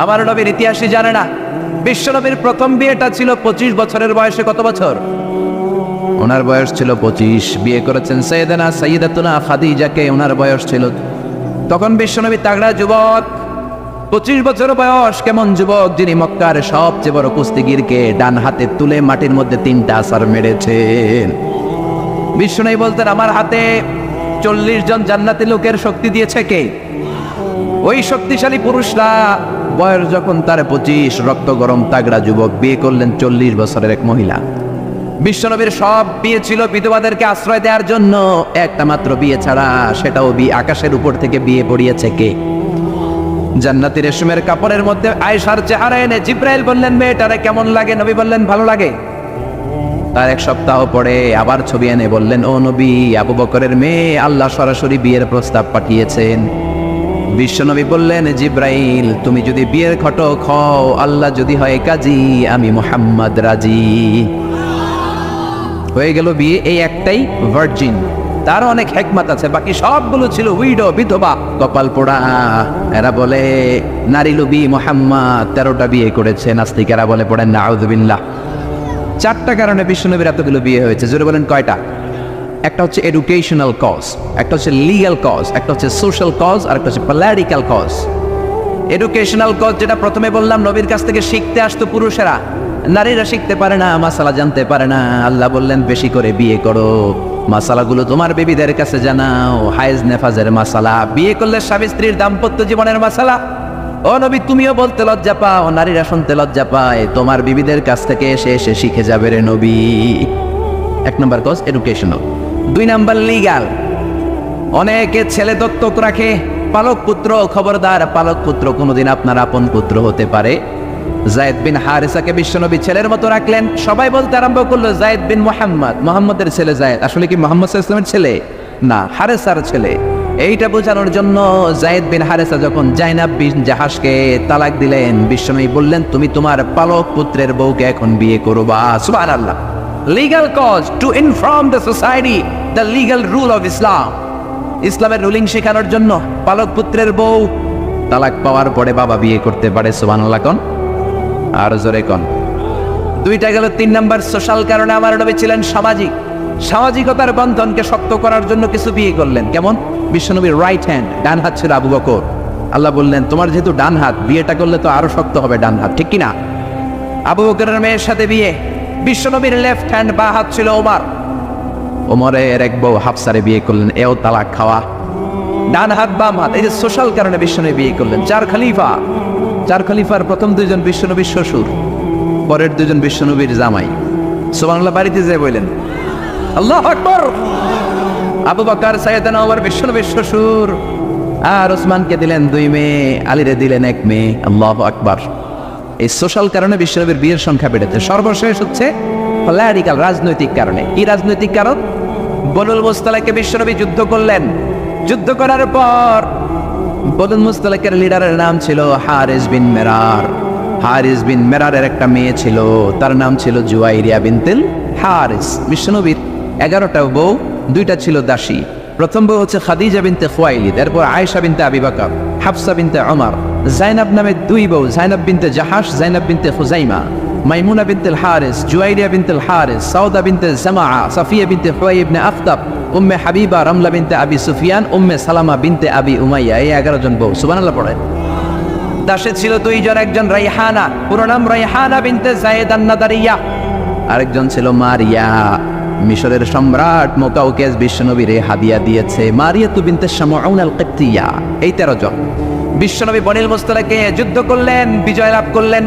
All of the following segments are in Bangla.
আমার নবীর ইতিহাসই জানে না। বিশ্বনবীর প্রথম বিয়েটা ছিল 25 বছরের বয়সে। কত বছর? ওনার বয়স ছিল 25। বিয়ে করেছেন সাইয়্যিদাতুনা খাদিজাকে, ওনার বয়স ছিল তখন। বিশ্বনবী তাগড়া যুবক, 25 বছর বয়স। কেমন যুবক? যিনি মক্কার সবচেয়ে বড় কুস্তিগিরকে ডান হাতে তুলে মাটির মধ্যে 3টা আছাড় মেরেছেন। বিশ্বনবী বলতেন, আমার হাতে 40 জন জান্নাতি লোকের শক্তি দিয়েছে কে? ওই শক্তিশালী পুরুষরা। বয়স যখন তার 25, রক্ত গরম তাগড়া যুবক বিয়ে করলেন 40 বছরের এক মহিলা। বিশ্বনবীর সব বিয়ে ছিল বিধবাদেরকে আশ্রয় দেওয়ার জন্য। একটা মাত্র বিয়ে ছাড়া, সেটাও আকাশের উপর থেকে বিয়ে পড়িয়েছে কে? জান্নাতি রেশমের কাপড়ের মধ্যে আয়েশার চেহারা এনে জিব্রাইল বললেন, মেয়েটারে কেমন লাগে? নবী বললেন, ভালো লাগে। তার এক সপ্তাহ পরে আবার ছবি এনে বললেন, ও নবী, আবু বকরের মেয়ে, আল্লাহ সরাসরি বিয়ের প্রস্তাব পাঠিয়েছেন। বিশ্বনবী বললেন, জিব্রাইল, তুমি যদি বিয়ের ঘটক হও, আল্লাহ যদি হয় কাজী, আমি মুহাম্মদ রাজি। হয়ে গেল বিয়ে। এই একটাই ভার্জিন। তার অনেক হিকমত আছে, বাকি সবগুলো ছিল উইডো, বিধবা, কপাল পোড়া। এরা বলে নারী লোভী মুহাম্মদ 13টা বিয়ে করেছে। নাস্তিকেরা বলে পড়েন নাউযুবিল্লাহ। 4টা কারণে বিশ্বনবীর এতগুলো বিয়ে হয়েছে। জোরে বলেন কয়টা? একটা হচ্ছে এডুকেশনাল কজ, একটা হচ্ছে লিগ্যাল কজ, একটা হচ্ছে সোশ্যাল কজ, আর একটা হচ্ছে পলিটিক্যাল কজ। এডুকেশনাল কজ যেটা প্রথমে বললাম, নবীর কাছ থেকে শিখতে আসতো পুরুষেরা, নারীরা শিখতে পারে না, মাসালা জানতে পারে না। আল্লাহ বললেন, বেশি করে বিয়ে করো, মাসালাগুলো তোমার বেবিদের কাছে জানাও, হায়েজ নেফাজের মাসালা, বিয়ে করলে স্বামী স্ত্রীর দাম্পত্য জীবনের মাসালা। ও নবী, তুমিও বলতে লজ্জা পাও, নারীরা শুনতে লজ্জা পায়, তোমার বিবিদের কাছ থেকে এসে এসে শিখে যাবে রে নবী। 1 নম্বর কজ এডুকেশনাল। 2 নম্বর লিগ্যাল। অনেকে ছেলে দত্তক রাখে, পালক পুত্র। খবরদার, পালক পুত্র কোনোদিন আপনার আপন পুত্র হতে পারে। যায়েদ বিন হারেসাকে বিশ্বনবী ছেলের মতো রাখলেন। সবাই বলতে আরম্ভ করলো, যায়েদ বিন মুহাম্মদ, মুহাম্মদের ছেলে যায়েদ। আসলে কি মুহাম্মদ সাল্লাল্লাহু আলাইহি ওয়াসাল্লামের ছেলে? না, হারেসার ছেলে। এইটা বোঝানোর জন্য যায়েদ বিন হারেসা যখন জাইনাব বিন জাহাশকে তালাক দিলেন, বিশ্বনবী বললেন, তুমি তোমার পালক পুত্রের বউকে এখন বিয়ে করবা। সুবহানাল্লাহ। Legal cause, to inform the society the legal rule of Islam. ইসলামের রুলিং শেখানোর জন্য পালক পুত্রের বউ তালাক পাওয়ার পরে বাবা বিয়ে করতে পারে। সুবহানাল্লাহ কোন? আর জোরে কোন? 2টা গেল। 3 নম্বর সোশ্যাল কারণে আমার নবী ছিলেন সামাজিক। সামাজিকতার বন্ধনকে শক্ত করার জন্য কিছু বিয়ে করলেন। কেমন? বিশ্বনবীর রাইট হ্যান্ড, ডান হাত ছিল আবু বকর। আল্লাহ বললেন, তোমার যেহেতু ডান হাত, বিয়েটা করলে তো আরো শক্ত হবে ডান হাত, ঠিক কিনা? আবু বকরের মেয়ের সাথে বিয়ে। বিশ্বনবীর লেফট হ্যান্ড, বা হাত ছিল ওমর। ওমরের এক বউ হাফসারে বিয়ে করলেন, এও তালাক খাওয়া। ডান হাত বাম হাত, এই যে সোশ্যাল কারণে বিশ্বনবী বিয়ে করলেন। 4 খলিফা। 4 খলিফার প্রথম 2 জন বিশ্বনবীর শ্বশুর, পরের 2 জন বিশ্বনবীর জামাই। সুবহানাল্লাহ। বাড়িতে যেয়ে বললেন, আল্লাহু আকবার। আবু বকর সাইয়েদনা ওমর বিশ্বনবীর শ্বশুর, আর ওসমানকে দিলেন 2 মেয়ে, আলীরে দিলেন 1 মেয়ে। আল্লাহু আকবার। এই সোশ্যাল কারণে বিশ্বনবীর বিয়ের সংখ্যা বেড়েছে। সর্বশেষ হচ্ছে পলিটিক্যাল, রাজনৈতিক কারণে। কি রাজনৈতিক কারণ? বনুল মুস্তালাকে বিশ্বনবী যুদ্ধ করলেন। যুদ্ধ করার পর বনুল মুস্তালাকের লিডারের নাম ছিল হারিস বিন মেরার। হারিস বিন মেরারের একটা মেয়ে ছিল, তার নাম ছিল জুয়াইরিয়া বিনতুল হারিস। বিশ্বনবীর 11টা বউ, 2টা ছিল দাসী। প্রথম বউ হচ্ছে খাদিজা বিনতে খুয়াইলিদ, এরপর আয়েশা বিনতে আবি বকর, হাফসা বিনতে ওমর, জাইনাব নামে 2 বউ, জাইনাব বিনতে জাহাশ, জাইনাব বিনতে খুজাইমা, মাইমুনা বিনতুল হারিস, জুয়াইরিয়া বিনতুল হারিস, সাউদা বিনতে জামাআ, সাফিয়া বিনতে হুয়াই ইবনে আখতাব, উম্মে হাবিবা, রামলা বিনতে আবি সুফিয়ান, উম্মে সালামা বিনতে আবি উমাইয়া। এই 11 জন বউ। সুবহানাল্লাহ পড়ে। দাসে ছিল 2 জন, একজন রাইহানা, পুরো নাম রাইহানা বিনতে যায়েদ আন-নাদারিয়া, আরেকজন ছিল মারিয়া। মিশরের সম্রাট মুকাউকেস বিশ্বনবীরে হাদিয়া দিয়েছে। মারিয়া তু বিনতে শামউন আল-কিবতিয়া। এই 13 জন। বিশ্বনবী বনিল মুস্তালাকে যুদ্ধ করলেন, বিজয় লাভ করলেন।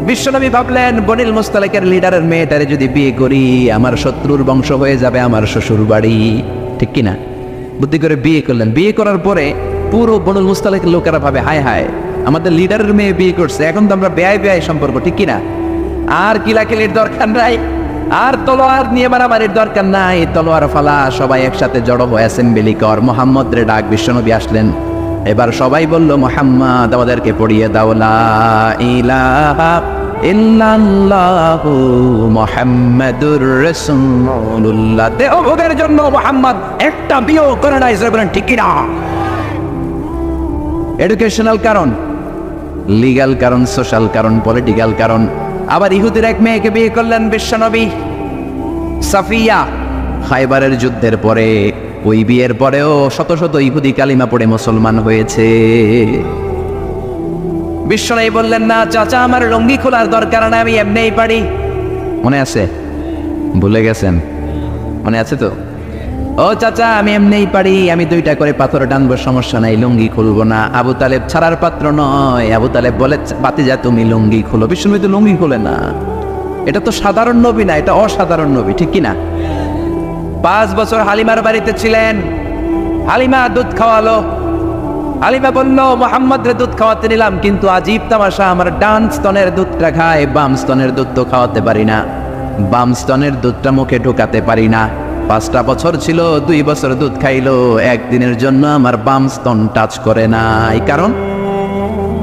বিশ্বনবী ভাবলেন, বনিল মুস্তালাকের লিডারের মেয়েটারে যদি বিয়ে করি, আমার শত্রুর বংশ হয়ে যাবে আমার শ্বশুর বাড়ি, ঠিক কিনা? বুদ্ধি করে বিয়ে করলেন। বিয়ে করার পরে পুরো বনুল মুস্তালাকের লোকেরা ভাবে, হায় হায়, আমাদের লিডারের মেয়ে বিয়ে করছে, এখন তো আমরা বেয়াই সম্পর্ক, ঠিক কিনা? আর কিলাকিলির দরকার নাই, আর তলোয়ার নিয়ে মারামারির দরকার নাই, তলোয়ার ফালা, সবাই একসাথে জড়ো হয়ে অ্যাসেম্বলি কর। মুহাম্মদ রে ডাক। বিশ্বনবী আসলেন। এবার সবাই বলল, মুহাম্মদ আমাদেরকে পড়িয়ে দাও লা ইলাহা ইল্লাল্লাহু মুহাম্মাদুর রাসূলুল্লাহ। দেহ ভোগের জন্য মুহাম্মদ একটা বিয়ে করে নাই। বলেন ঠিক কিনা? এডুকেশনাল কারণ। লিগ্যাল কারণ, সোশ্যাল কারণ, পলিটিক্যাল কারণ। আবার ইহুদির এক মেয়েকে বিয়ে করলেন বিশ্বনবী, সাফিয়া। খায়বারের যুদ্ধের পরে ওই বিয়ের পরেও শত শত ইহুদি কালিমা পড়ে মুসলমান হয়েছে। বিশ্বনবী বললেন, না চাচা, আমার লুঙ্গি খোলার দরকার না, আমি এমনিই পারি। মনে আছে? ভুলে গেছেন? মনে আছে তো? ও চাচা, আমি এমনিই পারি, আমি 2টা করে পাথর টানবো, সমস্যা নাই, লুঙ্গি খুলবো না। আবু তালেব ছাড়ার পাত্র নয়। আবু তালেব বলে, বাতিজা তুমি লুঙ্গি খুলো। বিশ্বনবী তো লুঙ্গি খুলে না। এটা তো সাধারণ নবী না, এটা অসাধারণ নবী, ঠিক কিনা? 5 বছর হালিমার বাড়িতে ছিলেন। হালিমা দুধ খাওয়ালো। হালিমা বলল, মোহাম্মদরে দুধ খাওয়াতে নিলাম, কিন্তু আজীব তামাশা, আমার ডান স্তনের দুধটা খায়, বাম স্তনের দুধ তো খাওয়াতে পারি না, বাম স্তনের দুধটা মুখে ঢোকাতে পারি না। 5টা বছর ছিল, 2 বছর দুধ খাইলো, একদিনের জন্য আমার বাম স্তন টাচ করে নাই। কারণ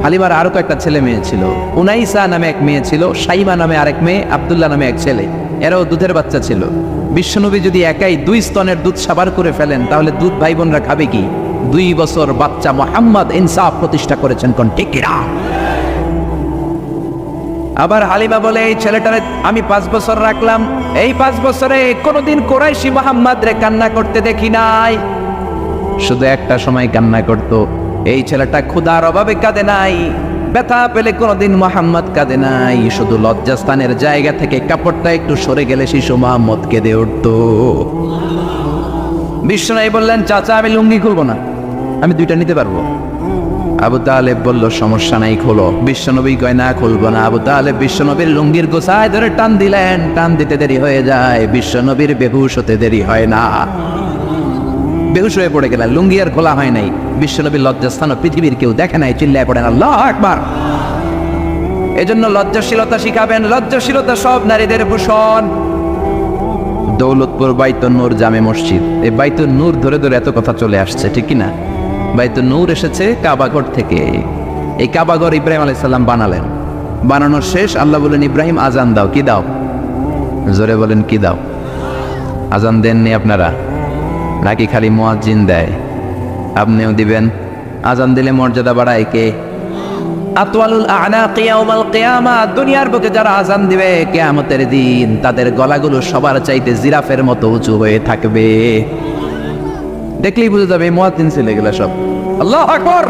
হালিমার আরো কয়েকটা ছেলে মেয়ে ছিল। উনাইসা নামে এক মেয়ে ছিল, সাইমা নামে আরেক মেয়ে, আব্দুল্লাহ নামে এক ছেলে। এরাও দুধের বাচ্চা ছিল। বিশ্বনবী যদি একাই 2 স্তনের দুধ সাবার করে ফেলেন, তাহলে দুধ ভাই বোনরা খাবে কি? 2 বছর বাচ্চা মোহাম্মদ ইনসাফ প্রতিষ্ঠা করেছেন, কোন ঠিক কিনা? আবার হালিমা বলে, এই ছেলেটারে আমি 5 বছর রাখলাম, এই 5 বছরে কোনোদিন কোরাইশি মোহাম্মদ রে কান্না করতে দেখি নাই। শুধু একটা সময় কান্না করত। এই ছেলেটা ক্ষুধার অভাবে কাঁদে নাই, ব্যথা পেলে কোনোদিন মোহাম্মদ কাঁদে নাই। শুধু লজ্জাস্থানের জায়গা থেকে কাপড়টা একটু সরে গেলে শিশু মোহাম্মদ কেঁদে উঠত। বিশ্বনবী বললেন, চাচা, আমি লুঙ্গি খুলবো না, আমি 2টা নিতে পারবো। আবু তালেব বলল, সমস্যা নাই, খোলো। বিশ্বনবী কয়, না, খুলবো না। আবু তালেব বিশ্বনবীর লুঙ্গির গোছায় ধরে টান দিলেন। টান দিতে দেরি হয়ে যায়, বিশ্বনবীর বেহুশ হতে দেরি হয় না। বেহুশ হয়ে পড়ে গেলেন, লুঙ্গি আর খোলা হয় নাই। বিশ্বনবীর লজ্জাস্থান পৃথিবীর কেউ দেখে নাই, চিল্লায় পড়েন আল্লাহু আকবার। এজন্য লজ্জাশীলতা শিখাবেন। লজ্জাশীলতা সব নারীদের ভূষণ। দৌলতপুর বাইতুন নূর জামে মসজিদ, এই বাইতুন নূর ধরে ধরে এত কথা চলে আসছে, ঠিক কিনা? বাইতুন নূর এসেছে কাবাঘর থেকে। এই কাবাঘর ইব্রাহিম আলাইহিস সালাম বানালেন। বানানোর শেষ, আল্লাহ বলেন, ইব্রাহিম আজান দাও। কি দাও? জোরে বলেন, কি দাও? আজান দেননি আপনারা? নাকি খালি মুয়াজ্জিন দেয়? আপনিও দিবেন। আজান দিলে মর্যাদা বাড়ায় কে? আতওয়ালুল আ'নাকি ইয়াউমাল কিয়ামা। দুনিয়ার বুকে যারা আজান দিবে কিয়ামতের দিন, তাদের গলাগুলো সবার চাইতে জিরাফের মতো উঁচু হয়ে থাকবে। দেখলেই বুঝে যাবে মুয়াজ্জিন ছেলে গেলা সব। আল্লাহু আকবার।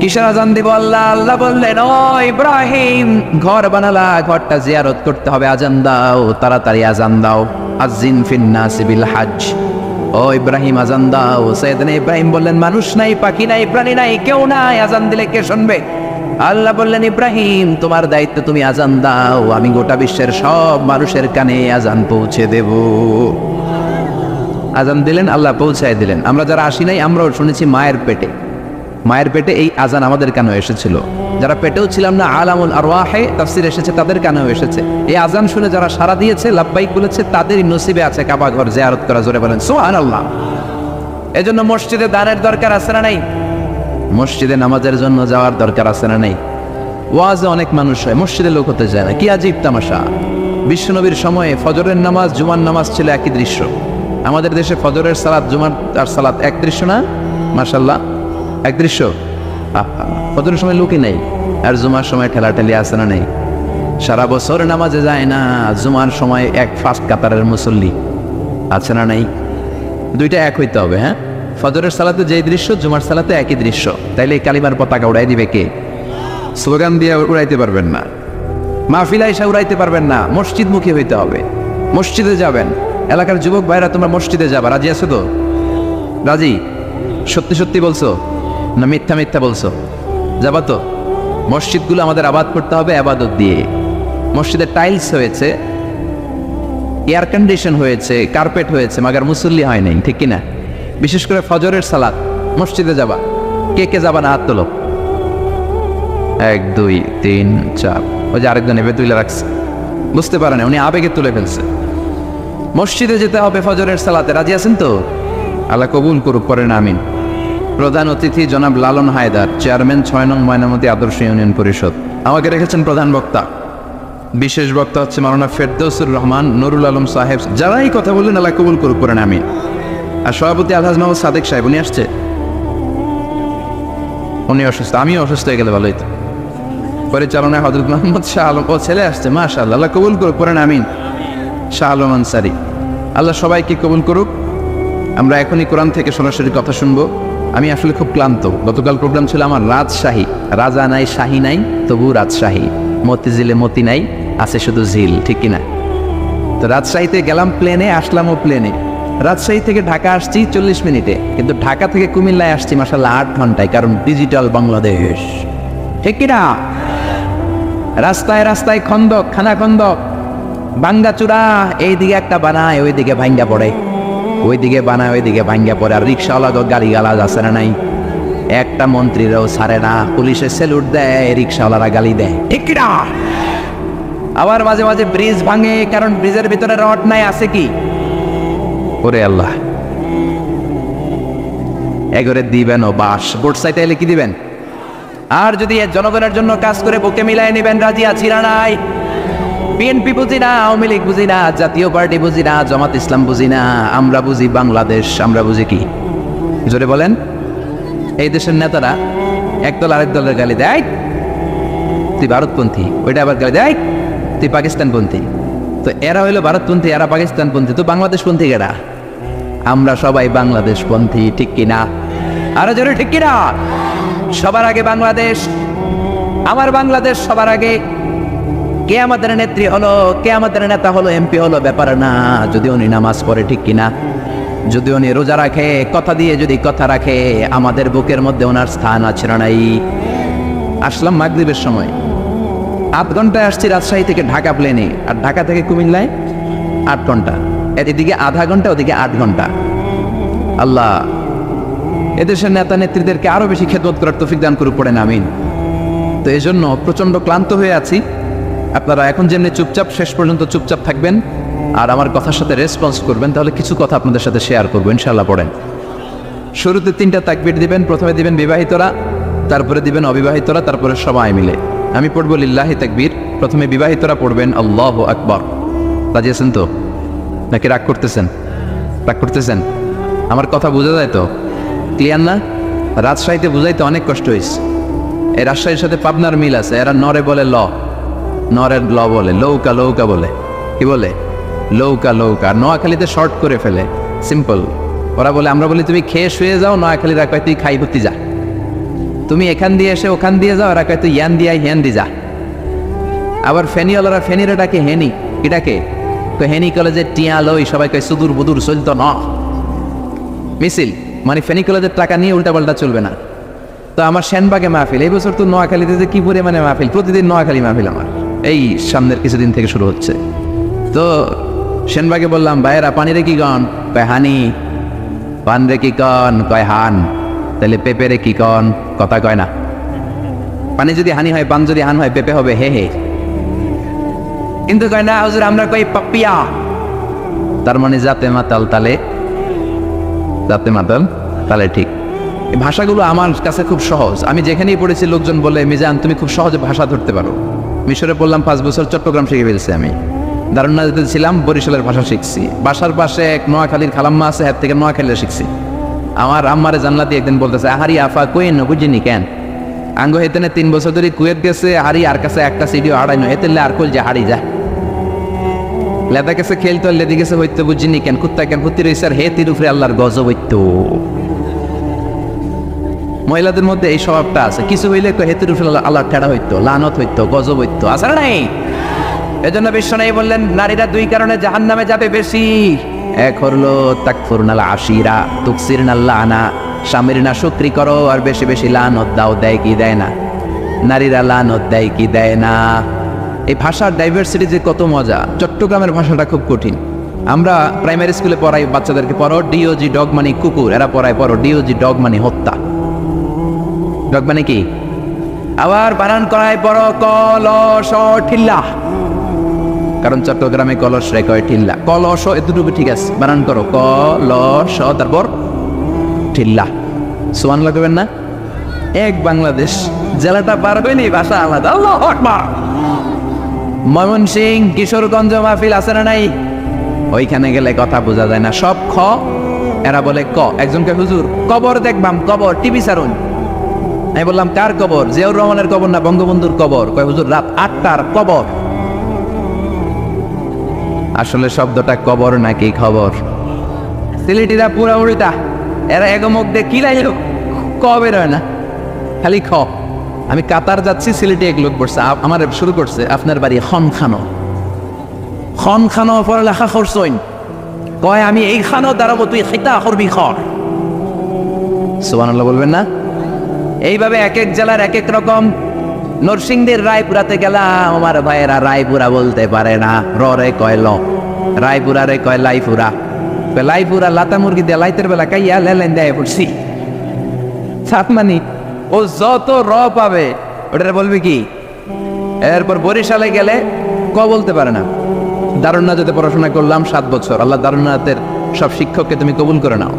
কিসের আজান দিব? আল্লাহ বললেন, ও ইব্রাহিম, ঘর বানালা, ঘরটা জিয়ারত করতে হবে, আজান দাও, তাড়াতাড়ি আজান দাও। আযিন ফিন নাসি বিল হজ। ও ইব্রাহিম, আজান দাও। সাইয়েদনা ইব্রাহিম বললেন, মানুষ নাই, পাখি নাই, প্রাণী নাই, কেউ নাই, আজান দিলে কে শুনবে? আল্লাহ বললেন, ইব্রাহিম, তোমার দায়িত্ব, তুমি আজান দাও, আমি গোটা বিশ্বের সব মানুষের কানে আজান পৌঁছে দেব। আজান দিলেন, আল্লাহ পৌঁছায় দিলেন। আমরা যারা আসি নাই, আমরাও শুনেছি মায়ের পেটে। মায়ের পেটে এই আজান আমাদের কানেও এসেছিল। যারা পেটেও ছিলাম না, আলামুল আরওয়াহে তাফসীর এসেছে, তাদের কানেও এসেছে। এই আজান শুনে যারা সাড়া দিয়েছে, লাব্বাইক বলেছে, তাদেরই নসিবে আছে কাবা ঘর জিয়ারত করা। জোরে বলেন সুবহানাল্লাহ। এজন্য মসজিদে দানের দরকার আছে না নাই? মসজিদে নামাজের জন্য যাওয়ার দরকার আছে না নাই? ওয়াজে অনেক মানুষ হয়, মসজিদে লোক হতে যায় না। কি আজীব তামাশা! বিশ্বনবীর সময়ে ফজরের নামাজ, জুমার নামাজ ছিল একই দৃশ্য। আমাদের দেশে ফজরের সালাত, জুমার আর সালাত এক দৃশ্য না? মাশাআল্লাহ, এক দৃশ্য। ফজরের সময় লোকই নেই, আর জুমার সময় ঠেলাঠেলি আছে না নেই? সারা বছর নামাজে যায় না, জুমার সময় এক ফার্স্ট কাতারের মুসল্লি আছে না নাই? 2টা এক হইতে হবে। হ্যাঁ, ফজরের সালাতে যেই দৃশ্য, জুমার সালাতে একই দৃশ্য। তাইলে এই কালিমার পতাকা উড়াই দিবে কে? স্লোগান দিয়ে উড়াইতে পারবেন না, মাহফিলা এসে উড়াইতে পারবেন না। মসজিদমুখী হইতে হবে। মসজিদে যাবেন। এলাকার যুবক ভাইরা, তোমরা মসজিদে যাবা, রাজি আছো তো? রাজি? সত্যি সত্যি বলছো না মিথ্যা মিথ্যা বলছো? যাবা তো? মসজিদগুলো আমাদের আবাদ করতে হবে আবাদত দিয়ে। মসজিদে টাইলস হয়েছে, এয়ার কন্ডিশন হয়েছে, কার্পেট হয়েছে, মাগার মুসল্লি হয় নাই, ঠিক কিনা? বিশেষ করে ফজরের সালাত মসজিদে যাবা। কে কে যাবা না? হাত তোলো। 1 2 3 4। ওই যে আরেকজন এভাবে তুলে রাখছে, বুঝতে পারে না, উনি আবেগে তুলে ফেলছে। মসজিদে যেতে হবে ফজরের সালাতে। রাজি আছেন তো? আল্লাহ কবুল করুক, পড়েন আমিন। প্রধান অতিথি জনাব লালন হায়দার, চেয়ারম্যান 6 নং ময়নামতি আদর্শ ইউনিয়ন পরিষদ। আমাকে রেখেছেন প্রধান বক্তা। বিশেষ বক্তা হচ্ছে মাওলানা ফেরদৌসুর রহমান নুরুল আলম সাহেব। যারাই কথা বললেন, আল্লাহ কবুল করুক, পড়েন আমিন। আর সভাপতি আলহাজ মাহমুদ সাদেক সাহেব, উনি আসছে। উনি অসুস্থ, আমিও অসুস্থ হয়ে গেলে ভালোই তো। পরিচালনায় হযরত মোহাম্মদ শাহ আলম, ও ছেলে আসছে, মাশাআল্লাহ, আল্লাহ কবুল করুক, পড়েন আমিন। শাহ আলম আনসারী, আল্লাহ সবাইকে কবুল করুক। আমরা এখনই কোরআন থেকে সরাসরি কথা শুনবো। আমি আসলে খুব ক্লান্ত। গতকাল প্রোগ্রাম ছিল আমার রাজশাহী, রাজা নাই শাহী নাই তবু রাজশাহী, মতিঝিলে মতি নাই আছে শুধু ঝিল, ঠিক কিনা? তো রাজশাহীতে গেলাম প্লেনে, আসলামও প্লেনে। রাজশাহী থেকে ঢাকা আসছি 40 মিনিটে, কিন্তু ঢাকা থেকে কুমিল্লায় আসছি মাশাআল্লাহ 8 ঘন্টায়, কারণ ডিজিটাল বাংলাদেশ, ঠিক কিনা? রাস্তায় রাস্তায় খন্দক, খানা খন্দক, ভাঙ্গাচুরা, এইদিকে একটা বানায় ওইদিকে ভাঙ্গা পড়ে, ওইদিকে বানায় ওইদিকে ভাঙ্গা পড়ে। আর রিক্সাওয়ালা গাড়ি গালাজ আছে না নাই? একটা মন্ত্রীরাও ছাড়ে না, পুলিশে স্যালুট দেয়, রিক্সাওয়ালারা গালি দেয়, ঠিক কিনা? আবার মাঝে মাঝে ব্রিজ ভাঙে, কারণ ব্রিজের ভিতরে রড নাই, আছে কি? ওরে আল্লাহ, এগরে দিবেন ও বাস, বোর্ড সাইডে এলে কি দিবেন? আর যদি জনগণের জন্য কাজ করে বুকে মিলাই নেবেন, রাজি আছি না নাই? বিএনপি বুঝি না, আওয়ামী লীগ বুঝি না, জাতীয় পার্টি বুঝি না, জামাত ইসলাম বুঝি না, আমরা বুঝি বাংলাদেশ। আমরা বুঝি কি? জোরে বলেন। এই দেশের নেতারা একদল আরেক দলের গালি দেয়, তুই ভারতপন্থী, ওইটা আবার গালি দেয়, তুই পাকিস্তানপন্থী। তো এরা হইলো ভারতপন্থী, এরা পাকিস্তানপন্থী, তো বাংলাদেশপন্থী এরা। আমরা সবাই বাংলাদেশপন্থী, ঠিক কিনা? আরো জোরে ঠিক কিনা? সবার আগে বাংলাদেশ, আমার বাংলাদেশ সবার আগে। কে আমাদের নেত্রী হলো, কে আমাদের নেতা হলো, এমপি হলো, ব্যাপার না, যদি উনি নামাজ পড়ে, ঠিক কিনা? যদি উনি রোজা রাখে, কথা দিয়ে যদি কথা রাখে, আমাদের বুকের মধ্যে ওনার স্থান আছে না নাই? আসলাম মাগরিবের সময়, 8 ঘন্টায় আসছি রাজশাহী থেকে ঢাকা প্লেনে, আর ঢাকা থেকে কুমিল্লায় 8 ঘন্টা, এদিকে আধা ঘন্টা, ওদিকে 8 ঘন্টা। আল্লাহ এদেশের নেতা নেত্রীদেরকে আরো বেশি খেদমত করার তৌফিক দান করুক, পড়েন আমিন। তো এই জন্য প্রচন্ড ক্লান্ত হয়ে আছি। আপনারা এখন যেমনি চুপচাপ শেষ পর্যন্ত চুপচাপ থাকবেন আর আমার কথার সাথে রেসপন্স করবেন, তাহলে কিছু কথা আপনাদের সাথে শেয়ার করবো ইনশাআল্লাহ। পড়েন। শুরুতে 3টা তাকবীর দিবেন, প্রথমে দিবেন বিবাহিতরা, তারপরে দিবেন অবিবাহিতরা, তারপরে সবাই মিলে। আমি পড়বো লিল্লাহি তাকবীর, প্রথমে বিবাহিতরা পড়বেন আল্লাহু আকবার। রাজি আছেন তো? নাকি রাগ করতেছেন? রাগ করতেছেন? আমার কথা বোঝা যায় তো? ক্লিয়ার না? রাজশাহীতে বুঝাইতে অনেক কষ্ট হয়েছে। এই রাজশাহীর সাথে পাবনার মিল আছে। এরা নরে বলে ল, নরের ল বলে, লৌকা লৌকা বলে, কি বলে? লৌকা লৌকা। নোয়াখালীতে শর্ট করে ফেলে, সিম্পল। ওরা বলে, আমরা বলি তুমি খেয়ে শুয়ে যাও, নোয়াখালীরা কয় তুই খাই ভর্তি যা। তুমি এখান দিয়ে এসে ওখান দিয়ে যাও, ওরা কয় তুই ইয়ান দিয়ে হ্যান দি যা। আবার ফেনিওয়ালারা ফেনিরা ডাকে হেনি, কি ডাকে? হেনি কলেজের টিয়া লই, সবাই কয় সুদূর বুদুর চলতো না মিছিল, মানে ফেনী কলেজের টাকা নিয়ে উল্টাপাল্টা চলবে না। তো আমার সেনবাগে মাহফিল, এই বছর তো নোয়াখালীতে যে কি পরিমাণে মাহফিল, প্রতিদিন নোয়াখালী মাহফিল আমার এই সামনের কিছুদিন থেকে শুরু হচ্ছে। তো সেনবাগে বললাম, ভাইয়েরা পানি রে কি কন? কয় হানি। পান রে কি কন? কয় হান। তাহলে পেঁপে রে কি কন? কথা কয় না। পানি যদি হানি হয়, পান যদি হান হয়, পেঁপে হবে হে হে। কিন্তু কয় না হুজুর, আমরা কই পাপিয়া। তার মানে জাতে মাতাল তালে, জাতে মাতাল তালে, ঠিক। এই ভাষাগুলো আমার কাছে খুব সহজ। আমি যেখানেই পড়েছি লোকজন বলে, মিজান তুমি খুব সহজে ভাষা ধরতে পারো। মিশরে পড়লাম 5 বছর, চট্টগ্রাম শিখে ফেলছি আমি। দারুন্নাতে ছিলাম, বরিশালের ভাষা শিখছি। বাসার পাশে এক নোয়াখালীর খালাম্মা আছে, এর থেকে নোয়াখালীর শিখছি। আমার আম্মারে জানলাতে একদিন বলতেছে, আহারি আফা কইন বুঝিনি কেন? আঙ্গ হেতেনে 3 বছর ধরে কুয়েত গেছে, হারি আর কাছে একটা সিডিও আড়াইনো, হেতেলে আর কল যে হারি যা। লেদা গেছে খেলতো, লেদি গেছে হইতো বুঝিনি কেন? কুত্তা কেন কুত্তি রয়েছে, আর হে তীর উপরে আল্লাহর গজব হইতো। মহিলাদের মধ্যে এই স্বভাবটা আছে, কিছু হইলে হেতুর উপরে আল্লাহ ঠেড়া হইতো, লানত হইতো, গজব হইতো, আছে না নাই? এজন্য বিশ্বনবী বললেন, নারীরা 2 কারণে জাহান্নামে যাবে বেশি। এক হলো তাকফুরনাল আশিরা, তুকসিরনাল লানা, স্বামীর না শুকরি করো আর বেশি বেশি লানত দাও। দেয় কি দেয় না? নারীরা লানত দেয় কি দেয় না? এই ভাষার ডাইভার্সিটি যে কত মজা। চট্টগ্রামের ভাষাটা খুব কঠিন। আমরা প্রাইমারি স্কুলে পড়াই বাচ্চাদেরকে, পড়ো ডিওজি ডগ মানে কুকুর, এরা পড়ায় পড়ো ডিওজি ডগ মানে হত্যা। ডগ মানে কি? আবার বানান করায় পড়ো কলস ঠিল্লা, কারণ চট্টগ্রামে কলস রে কয় ঠিল্লা। কলস এতটুকু ঠিক আছে, বানান করো কলস, তারপর ঠিল্লা। সুবহানাল্লাহ কইবেন না? এক বাংলাদেশ, জেলাটা পার হইনি ভাষা আলাদা। আল্লাহু আকবার। ময়মনসিংহ, কিশোরগঞ্জ মাহফিল আছে না নাই? ওইখানে গেলে কথা বোঝা যায় না, সব খ, এরা বলে ক। একজনকে হুজুর কবর দেখবাম, কবর টিভি সারুন। আমি বললাম কার কবর? জিয়াউর রহমানের কবর না বঙ্গবন্ধুর কবর? কয় হুজুর রাত 8টার কবর। আসলে শব্দটা কবর নাকি খবর? সিলেটিরা পুরা উল্টা, এরা এগমক দিয়ে কি লাইলো কবে রয় না, খালি খ। আমি কাতার যাচ্ছি, সিলেটে এক লোক পড়ছে, আমার শুরু করছে আপনার বাড়ি খনখানো, খনখানো পড়ালেখা করছইন, কয় আমি এইখানো দাঁড়াবো, তুই খিতা করবি খর। সুবহানাল্লাহ বলবেন না? এইভাবে এক এক জেলার এক এক রকম। নরসিংদীর রায়পুরাতে গেলাম, আমার ভাইয়েরা রায়পুরা বলতে পারে না, রে কয় ল, রায়পুরা রে কয় লাইপুরা, লাইপুরা লাতা মুরগি দিয়ে লাইতের বেলা কাইয়া লেলেন দেয় পড়ছি। সাতমানি ও যত র পাবে ওটা বলবি কি। এরপর বরিশালে গেলে ক বলতে পারে না। দারুন্নাতে পড়াশোনা করলাম 7 বছর, আল্লাহ দারুন্নাতের সব শিক্ষককে তুমি কবুল করে নাও,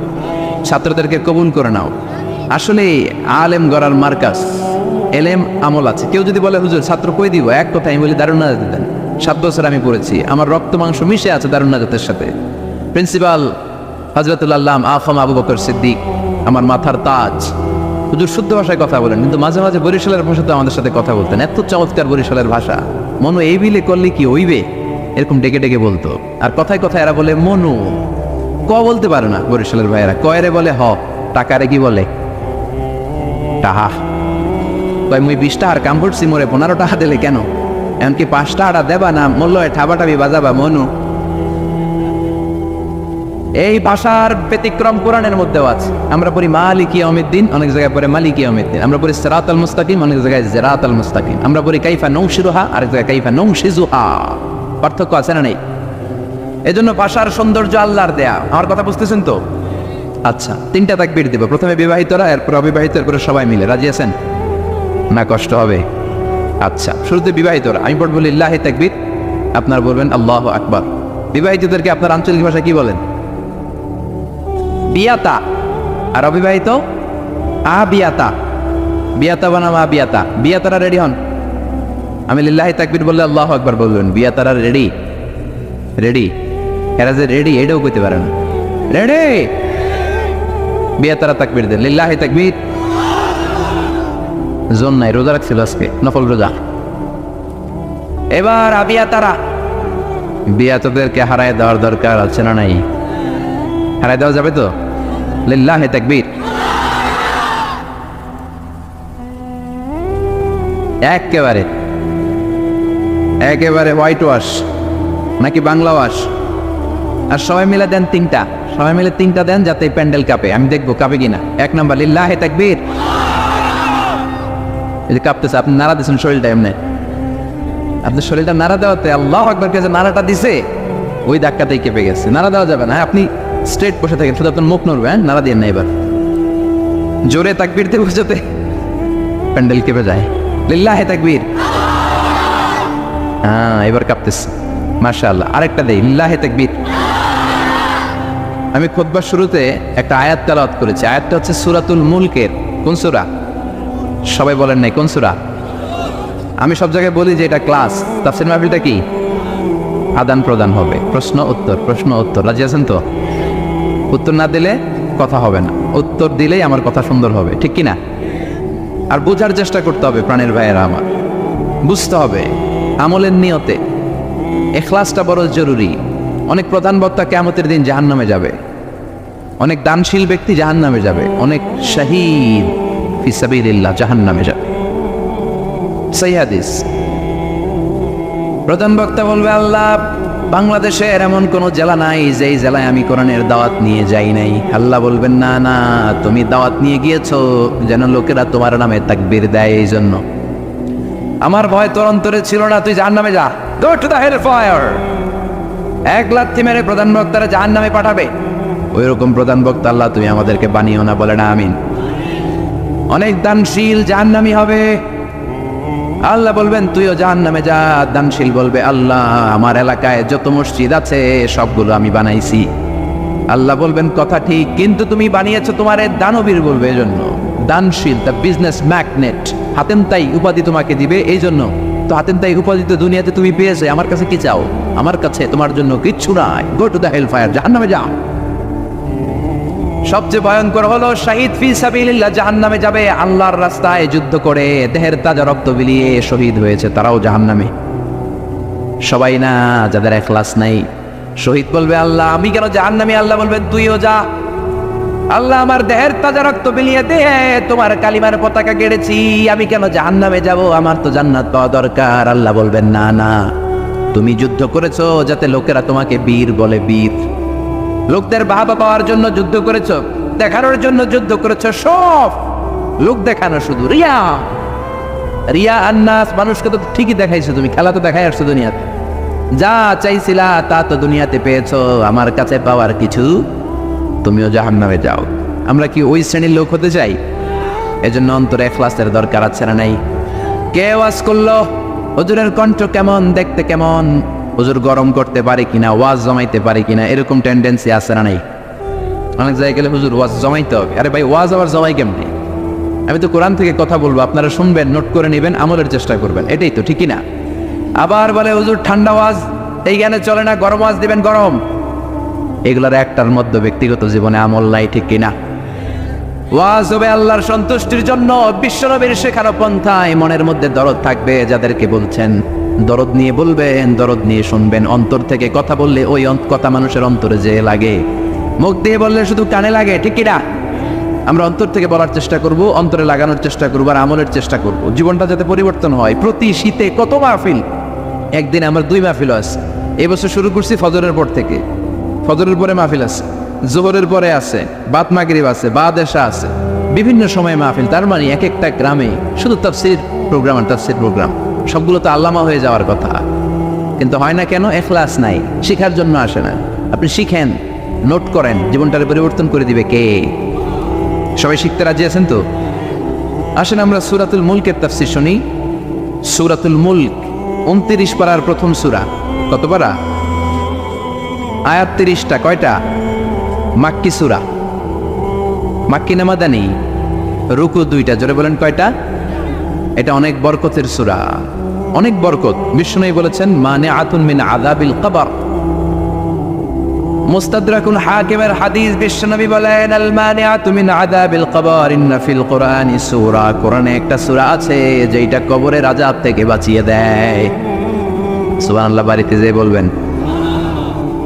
ছাত্রদেরকে কবুল করে নাও। আসলে আলেম গড়ার মার্কাস, এলেম আমল আছে। কেউ যদি বলে হুজুর ছাত্র কই দিব, এক কথা আমি বলি দারুন্নাতে দেন। 7 বছর আমি পড়েছি, আমার রক্ত মাংস মিশে আছে দারুন্নাতের সাথে। প্রিন্সিপাল হযরতুল আল্লামা আফম আবু বকর সিদ্দিক আমার মাথার তাজ, হুজুর শুদ্ধ ভাষায় কথা বলেন, কিন্তু মাঝে মাঝে বরিশালের ভাষাতে আমাদের সাথে কথা বলতেন। এত চমৎকার বরিশালের ভাষা, মনু এই বিলে করলে কি হইবে, এরকম ডেকে ডেকে বলতো। আর কথায় কথায় এরা বলে মনু, ক বলতে পারে না বরিশালের ভাইয়েরা, কয়রে বলে হ, টাকারে কি বলে টাহা। কয় মুই 20 টাকার কাম করছি, মোরে 15 টাকা দিলে কেন, এমনকি 5 টাকা দেবা না, মূল্য ঠাবাটাবি বাজাবা মনু। এই ভাষার ব্যতিক্রম কোরআনের মধ্যেও আছে। আমরা পড়ি মালিকি ইয়াউমিদ্দিন, অনেক জায়গায় পড়ে মালিকি ইয়াউমিদ্দিন। আমরা পড়ি সিরাতাল মুস্তাকিম, অনেক জায়গায় সিরাতাল মুস্তাকিম। আমরা পড়ি কাইফা নৌশিরুহা, আরেক জায়গায় কাইফা নৌশিজুহা। পার্থক্য আছে না নেই? এজন্য ভাষার সৌন্দর্য আল্লাহর দেয়া। আমার কথা বুঝতেছেন তো? আচ্ছা, 3টা তাকবীর দেব। প্রথমে বিবাহিতরা, এরপর অবিবাহিত, এরপরে সবাই মিলে। রাজি আছেন না? কষ্ট হবে? আচ্ছা, শুরুতে বিবাহিতরা। আমি পড়বো লিল্লাহি তাকবীর, আপনারা বলবেন আল্লাহু আকবার। বিবাহিতদেরকে আপনার আঞ্চলিক ভাষায় কি বলেন? বিয়াতা। আর অবিবাহিত আবিয়াতা। বিয়াতা বানাম আবিয়াতা। বিয়াতারা রেডি হন। আমি লিল্লাহি তাকবীর বললে আল্লাহু আকবার বলবেন। বিয়াতারা রেডি? রেডি? এরা যে রেডি এটাও কইতে পারে না। রেডি? বিয়াতারা তাকবীর দেন। লিল্লাহি তাকবীর। জোন নাই, রোজা রাখছিল আজকে, নফল রোজা। এবার আবিয়াতারা। বিয়াতাদেরকে হারায় দেওয়ার দরকার আছে না নাই? হারাই দেওয়া যাবে তো? লিল্লাহি তাকবীর। একেবারে একেবারে হোয়াইট ওয়াশ নাকি বাংলা ওয়াশ? আর সবাই মিলে দেন 3টা, সবাই মিলে 3টা দেন, যাতে প্যান্ডেল কাঁপে। আমি দেখবো কাঁপে কিনা। 1 নাম্বার লিল্লাহি তাকবীর। এই যে কাঁপতেছে, আপনি নাড়া দিচ্ছেন শরীরটা এমনি, আপনার শরীরটা নাড়া দেওয়াতে আল্লাহু আকবার কে যে নাড়াটা দিছে, ওই ধাক্কাতেই কেঁপে গেছে। নাড়া দেওয়া যাবে না। আপনি স্ট্রেট বসে থাকেন, শুধু আপনার মুখ নড়বে, নাড়া দিয়ে না। এবার জোরে তাকবীর দিয়ে বুঝতে প্যান্ডেল কেঁপে যায়। লিল্লাহি তাকবীর। হ্যাঁ, এবার কাঁপতেছে, মাশাআল্লাহ। আরেকটা দেই, লিল্লাহি তাকবীর। আমি খুতবার শুরুতে একটা আয়াত তেলাওয়াত করেছি। আয়াতটা হচ্ছে সূরাতুল মুলকের। কোন সূরা? সবাই বলেন নাই কোন সূরা? আমি সব জায়গায় বলি যে এটা ক্লাস, তাফসীর মাহফিলটা কি আদান প্রদান হবে, প্রশ্ন উত্তর, প্রশ্ন উত্তর। রাজি আছেন তো? উত্তর না দিলে কথা হবে না, উত্তর দিলেই আমার কথা সুন্দর হবে, ঠিক কি না? আর বোঝার চেষ্টা করতে হবে প্রাণের ভাইয়েরা আমার, বুঝতে হবে আমলের নিয়তে। ইখলাসটা বড় জরুরি। অনেক প্রধান বক্তা কিয়ামতের দিন জাহান্নামে যাবে, অনেক দানশীল ব্যক্তি জাহান্নামে যাবে, অনেক শহীদ ফি সাবিলিল্লাহ জাহান্নামে যাবে। সহিহ হাদিস। প্রধান বক্তা বলবে, আল্লাহ বাংলাদেশের এমন কোন জেলা নাই যেই জেলায় আমি কোরআনের দাওয়াত নিয়ে যাই নাই। আল্লাহ বলবেন, না না, তুমি দাওয়াত নিয়ে গিয়েছো যেন লোকেরা তোমার নামে তাকবীর দেয়, এই জন্য। আমার ভয় তোর অন্তরে ছিল না, তুই জাহান্নামে যা, go to the hell fire. এক লাথি মেরে প্রধান বক্তারা জাহান্নামে পাঠাবে। ওই রকম প্রধান বক্তা আল্লাহ তুমি আমাদেরকে বানিও না, বলে না আমিন। অনেক দানশীল জাহান্নামী হবে। আল্লাহ বলবেন তুইও জাহান্নামে যা। দানশীল বলবে, আল্লাহ আমার এলাকায় যত মসজিদ আছে সবগুলো আমি বানাইছি। আল্লাহ বলবেন কথা ঠিক, কিন্তু তুমি বানিয়েছো তোমার দানবীর বলবে। এই জন্য দানশীল, দ্য বিজনেস ম্যাগনেট, হাতেন তাই উপাধি তোমাকে দিবে। এই জন্য তো হাতেন তাই উপাধি তো দুনিয়াতে তুমি পেয়েছে, আমার কাছে কি চাও? আমার কাছে তোমার জন্য কিচ্ছু নাই, go to the hell fire, জাহান্নামে যাও। সবচেয়ে ভয়ঙ্কর হলো শহীদ ফি সাবিলিল্লাহ, জাহান্নামে যাবে, আল্লাহর রাস্তায় যুদ্ধ করে দেহের তাজা রক্ত বিলিয়ে শহীদ হয়েছে, তারাও জাহান্নামে। সবাই না, যাদের ইখলাস নাই। শহীদ বলবে আল্লাহ আমি কেন জাহান্নামে? আল্লাহ বলবে তুইও যা। আল্লাহ আমার দেহের তাজা রক্ত বিলিয়ে দে, তোমার কালিমার পতাকা গেড়েছি, আমি কেন জাহান্নামে যাব? আমার তো জান্নাত পাওয়া দরকার। আল্লাহ বলবেন না না, তুমি যুদ্ধ করেছো যাতে লোকেরা তোমাকে বীর বলে, বীর। লোকদের বাহবা পাওয়ার জন্য যুদ্ধ করেছো, দেখানোর জন্য যুদ্ধ করেছো, সব লোক দেখানো, শুধু রিয়া রিয়া আন্নাস। মানুষকে তো ঠিকই দেখাইছো, তুমি খেলা তো দেখাই আসছো দুনিয়াতে, যা চাইছিলা তা তো দুনিয়াতে পেয়েছো, আমার কাছে পাওয়ার কিছু, তুমিও জাহান্নামে যাও। আমরা কি ওই শ্রেণীর লোক হতে চাই? এজন্য অন্তরে ইখলাসের দরকার আছে না নাই? কে ওয়াজ করলো? হুজুরের কণ্ঠ কেমন, দেখতে কেমন, হুজুর গরম করতে পারে কিনা, ওয়াজ জমাইতে পারে কিনা, এরকম টেন্ডেন্সি আছে না নাই? অনেক জায়গায় গেলে হুজুর ওয়াজ জমাইতে হবে। আরে ভাই ওয়াজ আবার জমাই কেমনি? আমি তো কোরআন থেকে কথা বলবো, আপনারা শুনবেন, নোট করে নেবেন, আমলের চেষ্টা করবেন, এটাই তো, ঠিকই না? আবার বলে হুজুর ঠান্ডা ওয়াজ এই জ্ঞানে চলে না, গরম ওয়াজ দিবেন, গরম। এগুলোর একটার মধ্যে ব্যক্তিগত জীবনে আমল নাই, ঠিক কিনা? ওয়াজ হবে আল্লাহর সন্তুষ্টির জন্য, বিশ্বনবীর শেখানো পন্থায়। মনের মধ্যে দরদ থাকবে, যাদেরকে বলছেন দরদ নিয়ে বলবেন, দরদ নিয়ে শুনবেন। অন্তর থেকে কথা বললে ওই কথা মানুষের অন্তরে যে লাগে, মুখ দিয়ে বললে শুধু কানে লাগে, ঠিক কিনা? আমরা অন্তর থেকে বলার চেষ্টা করব, অন্তরে লাগানোর চেষ্টা করবো, আর আমলের চেষ্টা করব, জীবনটা যাতে পরিবর্তন হয়। প্রতি শীতে কত মাহফিল, একদিন আমার 2 মাহফিল আছে। এবছর শুরু করছি ফজরের পর থেকে, ফজরের পরে মাহফিল আছে, জোহরের পরে আছে, বাদ মাগরিব আছে, বাদ এশা আছে, বিভিন্ন সময়ে মাহফিল। তার মানে এক একটা গ্রামে শুধু তাফসীর প্রোগ্রাম আর তাফসীর প্রোগ্রাম। সবগুলো তো আল্লামা হয়ে যাওয়ার কথা, কিন্তু হয় না কেন? ইখলাস নাই, শিখার জন্য আসে না। আপনি শিখেন, নোট করেন, জীবনটারে পরিবর্তন করে দিবে কে? সবাই শিখতে রাজি আছেন তো? আসেন আমরা সূরাতুল মুলকের তাফসীর শুনি। সূরাতুল মুলক 29 পারার প্রথম সূরা। কত পারা? আয়াত 30টা। কয়টা? মাক্কি সূরা। মাক্কি না মাদানী? রুকু 2টা। জোরে বলেন কয়টা? এটা অনেক বরকতের সূরা, অনেক বরকত। বিষ্ণুই বলেছেন মানিআতুন মিন আযাবিল কবর। মুস্তাদরাকুল হাকিমের হাদিস, বিশ্বনবী বলেন আল মানিআতু মিন আযাবিল কবর ইন্না ফিল কুরআনি সূরা। কোরআনে একটা সূরা আছে যেটা কবরের আযাব থেকে বাঁচিয়ে দেয়। সুবহানাল্লাহ, বাড়িতে যেয়ে বলবেন